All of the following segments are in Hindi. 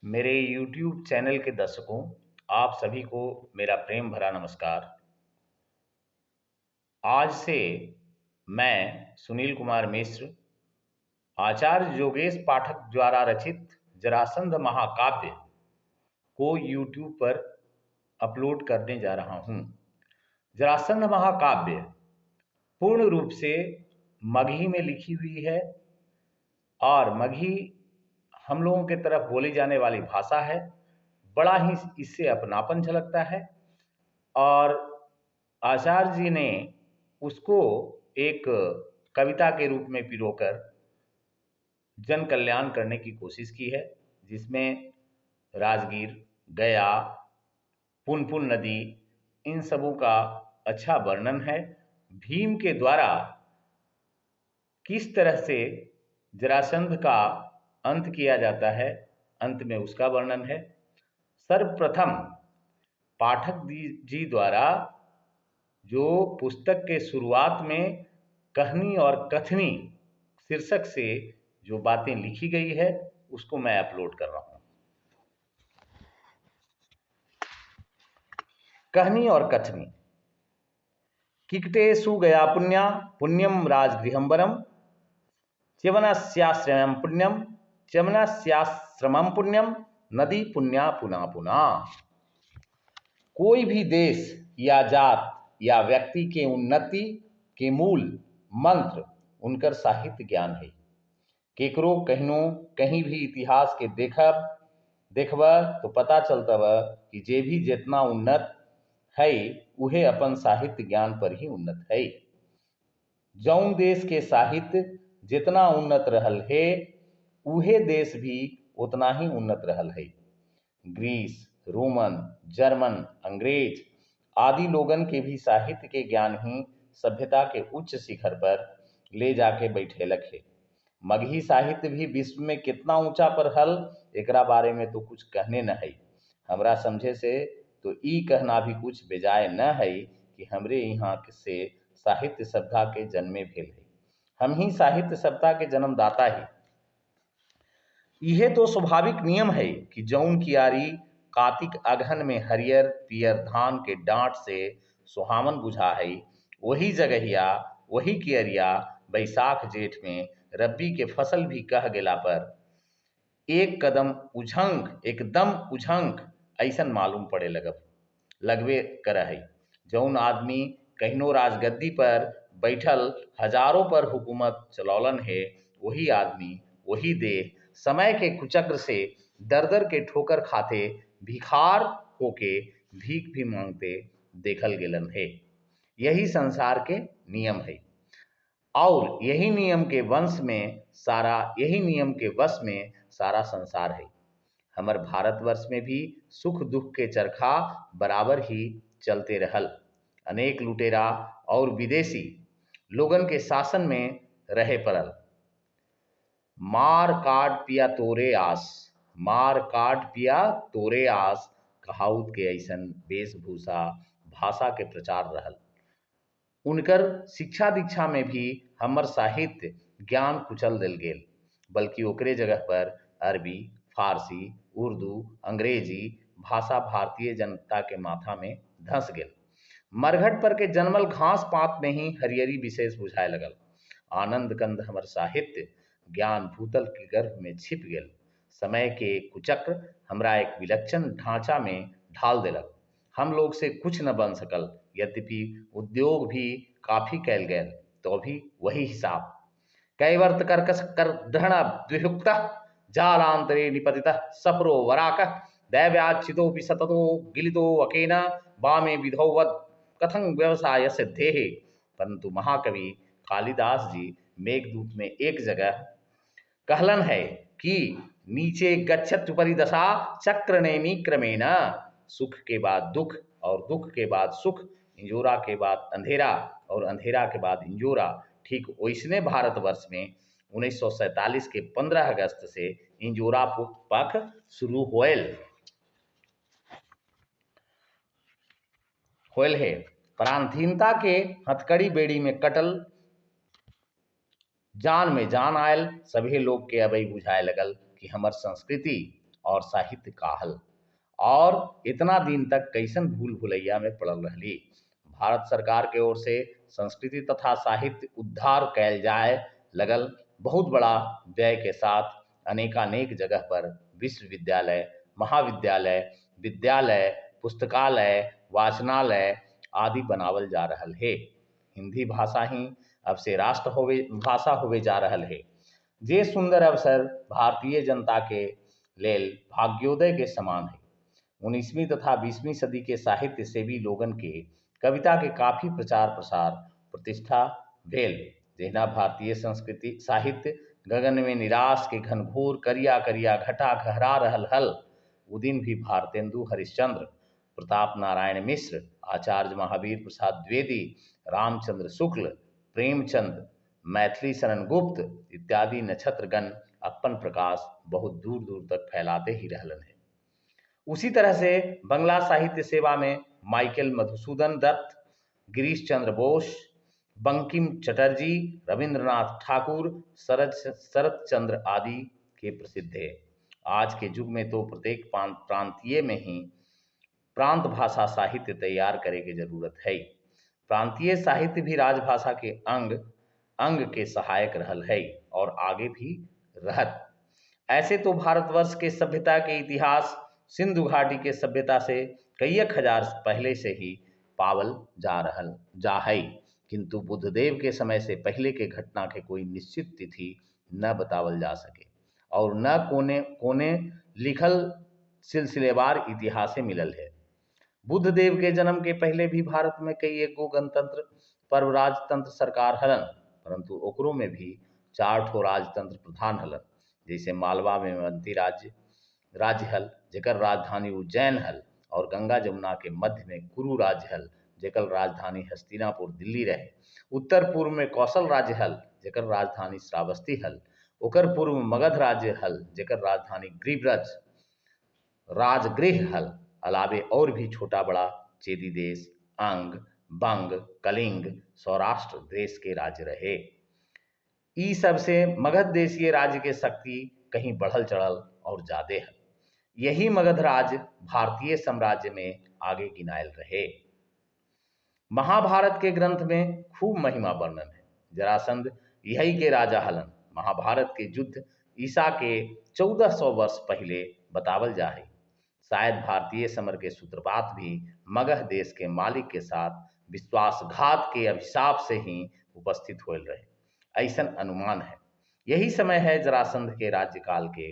मेरे YouTube चैनल के दर्शकों, आप सभी को मेरा प्रेम भरा नमस्कार। आज से मैं सुनील कुमार मिश्र, आचार्य योगेश पाठक द्वारा रचित जरासंध महाकाव्य को YouTube पर अपलोड करने जा रहा हूँ। जरासंध महाकाव्य पूर्ण रूप से मगही में लिखी हुई है और मगही हम लोगों के तरफ बोली जाने वाली भाषा है। बड़ा ही इससे अपनापन झलकता है और आचार्य जी ने उसको एक कविता के रूप में पिरोकर जन कल्याण करने की कोशिश की है, जिसमें राजगीर, गया, पुनपुन नदी, इन सबों का अच्छा वर्णन है। भीम के द्वारा किस तरह से जरासंध का अंत किया जाता है, अंत में उसका वर्णन है। सर्वप्रथम पाठक जी द्वारा जो पुस्तक के शुरुआत में कहनी और कथनी शीर्षक से जो बातें लिखी गई है, उसको मैं अपलोड कर रहा हूं। कहनी और कथनी। किकटे सुगया पुण्या पुण्यम राजगृहंबरम च्यवनस्याश्रमं पुण्यम च्यवनस्याश्रमं पुण्यम नदी पुण्या पुना पुना। कोई भी देश या जात या व्यक्ति के उन्नति के मूल मंत्र उनकर साहित्य ज्ञान है। केकरो कहनो कहीं भी इतिहास के देखब तो पता चलतब कि जे भी जितना उन्नत है उहे अपन साहित्य ज्ञान पर ही उन्नत है। जौन देश के साहित्य जितना उन्नत रहल है, उहे देश भी उतना ही उन्नत रहल है। ग्रीस, रोमन, जर्मन, अंग्रेज आदि लोगन के भी साहित्य के ज्ञान ही सभ्यता के उच्च शिखर पर ले जाके बैठेलक है। मगही साहित्य भी विश्व में कितना ऊंचा पर हल, एकरा बारे में तो कुछ कहने न है। हमरा समझे से तो ई कहना भी कुछ बेजाय न है कि हमरे यहाँ से साहित्य सभ्यता के जन्मे भेल है। हम ही साहित्य सभ्यता के जन्मदाता ही। यह तो स्वाभाविक नियम है कि जौन कियारी कार्तिक अगहन में हरियर पियर धान के डांट से सुहावन बुझा है, वही जगहिया वही कियरिया बैसाख जेठ में रब्बी के फसल भी कह गेला पर एकदम उझंक ऐसन मालूम पड़े लगवे कर है। जौन आदमी कहिनो राजगद्दी पर बैठल हजारों पर हुकूमत चलौलन है, वही आदमी वही देह समय के कुचक्र से दर दर के ठोकर खाते भिखार होके भीख भी मांगते देखल गेलन है। यही संसार के नियम है और यही नियम के वश में सारा संसार है। हमर भारतवर्ष में भी सुख दुख के चरखा बराबर ही चलते रहल। अनेक लुटेरा और विदेशी लोगन के शासन में रहे पड़ल। मार काट पिया तोरे आस कहाउत के ऐसन वेशभूषा भाषा के प्रचार रहल। उनकर शिक्षा दीक्षा में भी हमर साहित्य ज्ञान कुचल दिल गेल, बल्कि ओकरे जगह पर अरबी, फारसी, उर्दू, अंग्रेजी भाषा भारतीय जनता के माथा में धंस गेल। मरघट पर के जन्मल घास पात में ही हरियरी विशेष बुझाए लगल। आनंद कंद हमर साहित्य ज्ञान भूतल के गर्भ में छिप गेल। समय के कुचक्र हमरा एक विलक्षण ढांचा में ढाल देलक। हम लोग से कुछ न बन सकल, यद्यपि उद्योग भी काफी कैल गए, तो भी वही हिसाब। कैवर्त कर्कश कर दृढ़ द्विहुक्त जालांतरे निपतितः सफरो वराक दैव्याच्छितो सततो गिलितो अकेन वामे विधौवत कथं व्यवसाय सिद्धेः। परंतु महाकवि कालिदास जी मेघदूत में एक जगह कहलन है कि नीचे गच्छत परिदशा चक्र नेमी क्रमेण। सुख के बाद दुख और दुख के बाद सुख, इंजोरा के बाद अंधेरा और अंधेरा के बाद इंजोरा। ठीक वैसने भारतवर्ष में 1947 के 15 अगस्त से इंजोरा पख शुरू होयल है। पराधीनता के हथकड़ी बेड़ी में कटल जान में जान आयल। सभी लोग के अबई बुझाए लगल कि हमर संस्कृति और साहित्य काहल। और इतना दिन तक कैसन भूल भुलैया में पड़ल रहली। भारत सरकार के ओर से संस्कृति तथा साहित्य उद्धार कैल जाए लगल। बहुत बड़ा व्यय के साथ अनेकानेक जगह पर विश्वविद्यालय, महाविद्यालय, विद्यालय, पुस्तकालय, वाचनालय आदि बनावल जा रहल है। हिंदी भाषा ही अब से राष्ट्र होवे भाषा होवे जा रहल है। जे सुंदर अवसर भारतीय जनता के लेल भाग्योदय के समान है। 19वीं तथा 20वीं सदी के साहित्य सेवी लोगन के कविता के काफी प्रचार प्रसार प्रतिष्ठा भेल। जहिना भारतीय संस्कृति साहित्य गगन में निराश के घनघोर करिया करिया घटा गहरा रहल हल, उ दिन भी भारतेंदु हरिश्चंद्र, प्रताप नारायण मिश्र, आचार्य महावीर प्रसाद द्विवेदी, रामचंद्र शुक्ल, प्रेमचंद, मैथिली शरण गुप्त इत्यादि नक्षत्रगण अपन प्रकाश बहुत दूर दूर तक फैलाते ही रहलन है। उसी तरह से बंगला साहित्य सेवा में माइकल मधुसूदन दत्त, गिरीश चंद्र बोस, बंकिम चटर्जी, रविंद्रनाथ ठाकुर, शरद चंद्र आदि के प्रसिद्ध है। आज के युग में तो प्रत्येक प्रांतीय में ही प्रांत भाषा साहित्य तैयार करे की जरूरत है। प्रांतीय साहित्य भी राजभाषा के अंग अंग के सहायक रहल है और आगे भी रहत। ऐसे तो भारतवर्ष के सभ्यता के इतिहास सिंधु घाटी के सभ्यता से कई हजार पहले से ही पावल जा है, किंतु बुद्धदेव के समय से पहले के घटना के कोई निश्चित तिथि न बतावल जा सके और न कोने कोने लिखल सिलसिलेवार इतिहास मिलल है। बुद्धदेव के जन्म के पहले भी भारत में कई एगो गणतंत्र पर्व राजतंत्र सरकार हलन, परंतु ओकरो में भी 4 ठो राजतंत्र प्रधान हलन। जैसे मालवा में अवंती राज्य हल जेकर राजधानी उज्जैन हल, और गंगा जमुना के मध्य में कुरु राज्य हल जेकर राजधानी हस्तिनापुर दिल्ली रहे। उत्तर पूर्व में कौशल राज्य हल जेकर राजधानी श्रावस्ती हल। ओकर पूर्व में मगध राज्य हल जेकर राजधानी गिरिब्रज राजगृह हल। अलावे और भी छोटा बड़ा चेदी देश, अंग, बंग, कलिंग, सौराष्ट्र देश के राज्य रहे। ई सबसे मगध देशीय राज्य के शक्ति कहीं बढ़ल चढ़ल और ज्यादा है। यही मगध राज्य भारतीय साम्राज्य में आगे गिनायल रहे। महाभारत के ग्रंथ में खूब महिमा वर्णन है। जरासंध यही के राजा हलन। महाभारत के युद्ध ईसा के 1400 वर्ष पहले बतावल जा है। शायद भारतीय समर के सूत्रपात भी मगध देश के मालिक के साथ विश्वासघात के अभिशाप से ही उपस्थित होल रहे, ऐसन अनुमान है। यही समय है जरासंध के राज्यकाल के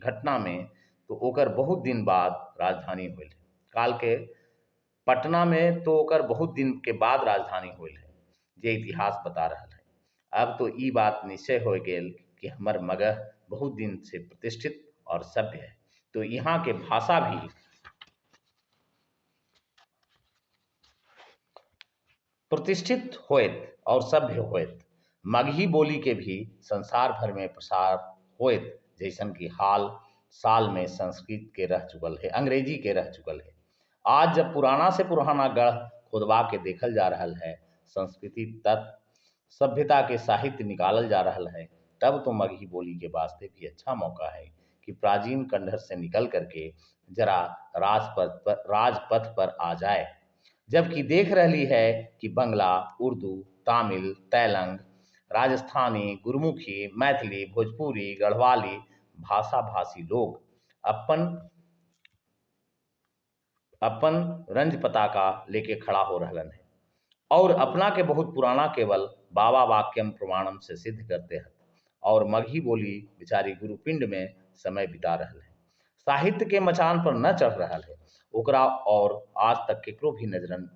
घटना में तो ओकर बहुत दिन बाद राजधानी होल है। काल के पटना में तो ओकर बहुत दिन के बाद राजधानी होल है, जे इतिहास बता रहा है। अब तो ई बात निश्चय हो गेल कि हमर मगध बहुत दिन से प्रतिष्ठित और सभ्य है, तो यहाँ के भाषा भी प्रतिष्ठित होत और सभ्य होत। मगही बोली के भी संसार भर में प्रसार होत, जैसन कि हाल साल में संस्कृत के रह चुकल है, अंग्रेजी के रह चुकल है। आज जब पुराना से पुराना गढ़ खुदवा के देखल जा रहा है, संस्कृति तत्व सभ्यता के साहित्य निकालल जा रहा है, तब तो मगही बोली के वास्ते भी अच्छा मौका है कि प्राचीन खंडहर से निकल करके जरा राजपथ पर आ जाए। जबकि देख रही है कि बंगला, उर्दू, तमिल, तेलंग, राजस्थानी, गुरमुखी, मैथिली, भोजपुरी, गढ़वाली भाषा भाषी लोग अपन अपन रंज पताका लेके खड़ा हो रहलन है और अपना के बहुत पुराना केवल बाबा वाक्यम प्रमाणम से सिद्ध करते हैं और मगही बोली बिचारी गुरुपिंड में समय बिता रहल है। साहित्य के मचान पर न चढ़ रहा है, ओकरा और आज तक केकरो भी नजरन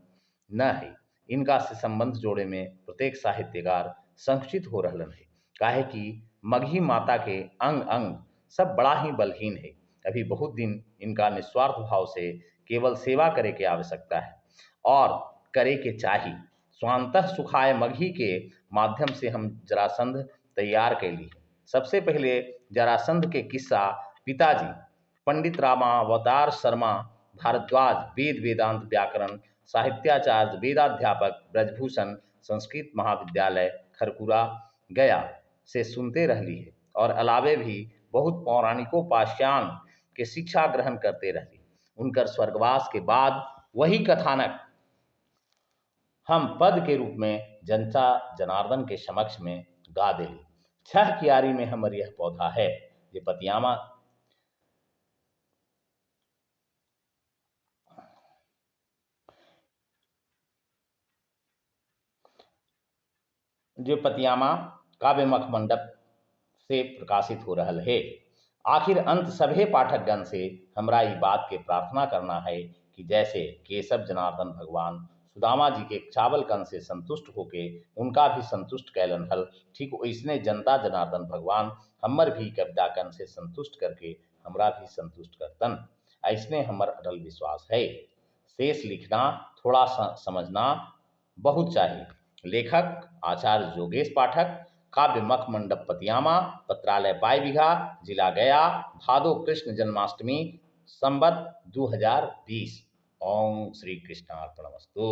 न है। इनका से संबंध जोड़े में प्रत्येक साहित्यकार संकुचित हो रहलन है, काहे कि मगही माता के अंग अंग सब बड़ा ही बलहीन है। अभी बहुत दिन इनका निस्वार्थ भाव से केवल सेवा करे के आवश्यकता है और करे के चाहिए। स्वांतः सुखाय मगही के माध्यम से हम जरासंध तैयार कैली। सबसे पहले जरासंध के किस्सा पिताजी पंडित रामावतार शर्मा भारद्वाज, वेद वेदांत व्याकरण साहित्याचार्य, वेदाध्यापक, ब्रजभूषण संस्कृत महाविद्यालय खरकुरा गया से सुनते रहली है और अलावे भी बहुत पौराणिकोपाख्यान के शिक्षा ग्रहण करते रहली। उनकर स्वर्गवास के बाद वही कथानक हम पद के रूप में जनता जनार्दन के समक्ष में गा देली। छह क्यारी में हमर यह पौधा है, ये पतियामा जो पतियामा काव्य मख मंडप से प्रकाशित हो रहल है। आखिर अंत सभे पाठकगण से हमरा ई बात के प्रार्थना करना है कि जैसे केशव जनार्दन भगवान सुदामा जी के चावल कन से संतुष्ट होके उनका भी संतुष्ट कैलन हल, ठीक वैसने जनता जनार्दन भगवान हमर भी कविता कन से संतुष्ट करके हमरा भी संतुष्ट करतन। ऐसने हमर अटल विश्वास है। शेष लिखना थोड़ा समझना बहुत चाहिए। लेखक आचार्य योगेश पाठक, काव्य मख मंडप पतियामा, पत्रालय पाई बिघा, जिला गया, भादो कृष्ण जन्माष्टमी, संवत 2020। ओम श्री कृष्णार्पणमस्तु।